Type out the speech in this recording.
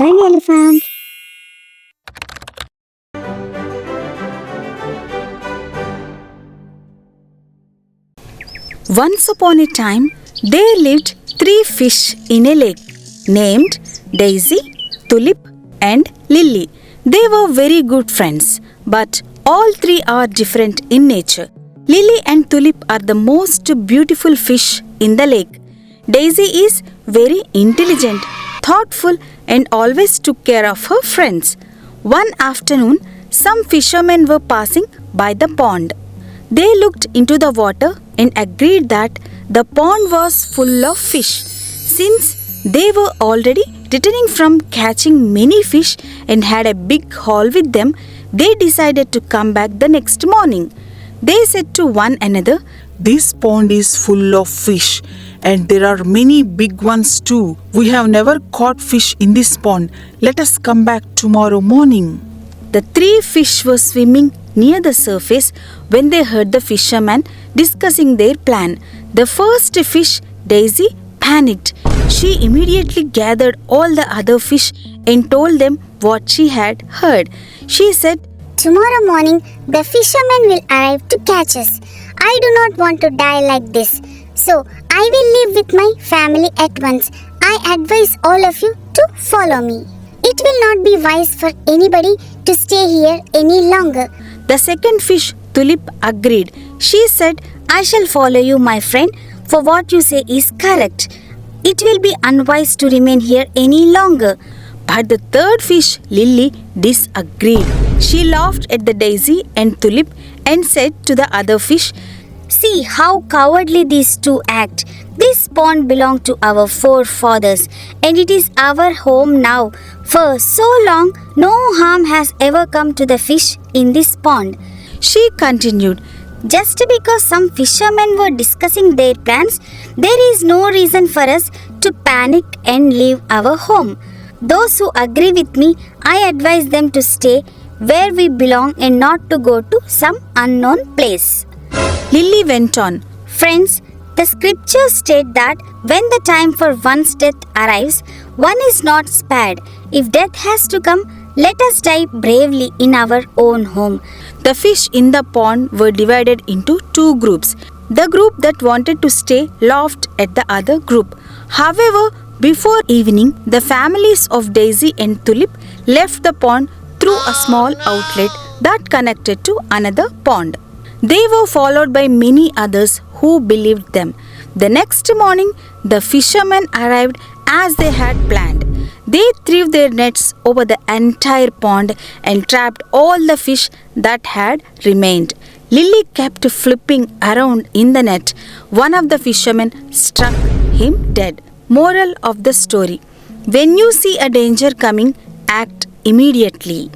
Run, elephant! Once upon a time, there lived 3 fish in a lake named Daisy, Tulip, and Lily. They were very good friends, but all 3 are different in nature. Lily and Tulip are the most beautiful fish in the lake. Daisy is very intelligent, thoughtful, and always took care of her friends. One afternoon, some fishermen were passing by the pond. They looked into the water and agreed that the pond was full of fish. Since they were already returning from catching many fish and had a big haul with them, they decided to come back the next morning. They said to one another, "This pond is full of fish, and there are many big ones too. We have never caught fish in this pond. Let us come back tomorrow morning." The 3 fish were swimming near the surface when they heard the fishermen discussing their plan. The first fish, Daisy, panicked. She immediately gathered all the other fish and told them what she had heard. She said, Tomorrow morning, the fishermen will arrive to catch us. I do not want to die like this. So, I will leave with my family at once. I advise all of you to follow me. It will not be wise for anybody to stay here any longer. The second fish, Tulip, agreed. She said, I shall follow you, my friend, for what you say is correct. It will be unwise to remain here any longer. But the third fish, Lily, disagreed. She laughed at the Daisy and Tulip and said to the other fish, See how cowardly these 2 act. This pond belonged to our forefathers, and it is our home now. For so long, no harm has ever come to the fish in this pond. She continued, Just because some fishermen were discussing their plans, there is no reason for us to panic and leave our home. Those who agree with me, I advise them to stay where we belong and not to go to some unknown place. Lily went on, Friends, the scriptures state that when the time for one's death arrives, one is not spared. If death has to come, let us die bravely in our own home. The fish in the pond were divided into 2 groups. The group that wanted to stay laughed at the other group. However, before evening, the families of Daisy and Tulip left the pond through a small outlet that connected to another pond. They were followed by many others who believed them. The next morning, the fishermen arrived as they had planned. They threw their nets over the entire pond and trapped all the fish that had remained. Lily kept flipping around in the net. One of the fishermen struck him dead. Moral of the story: when you see a danger coming, act immediately.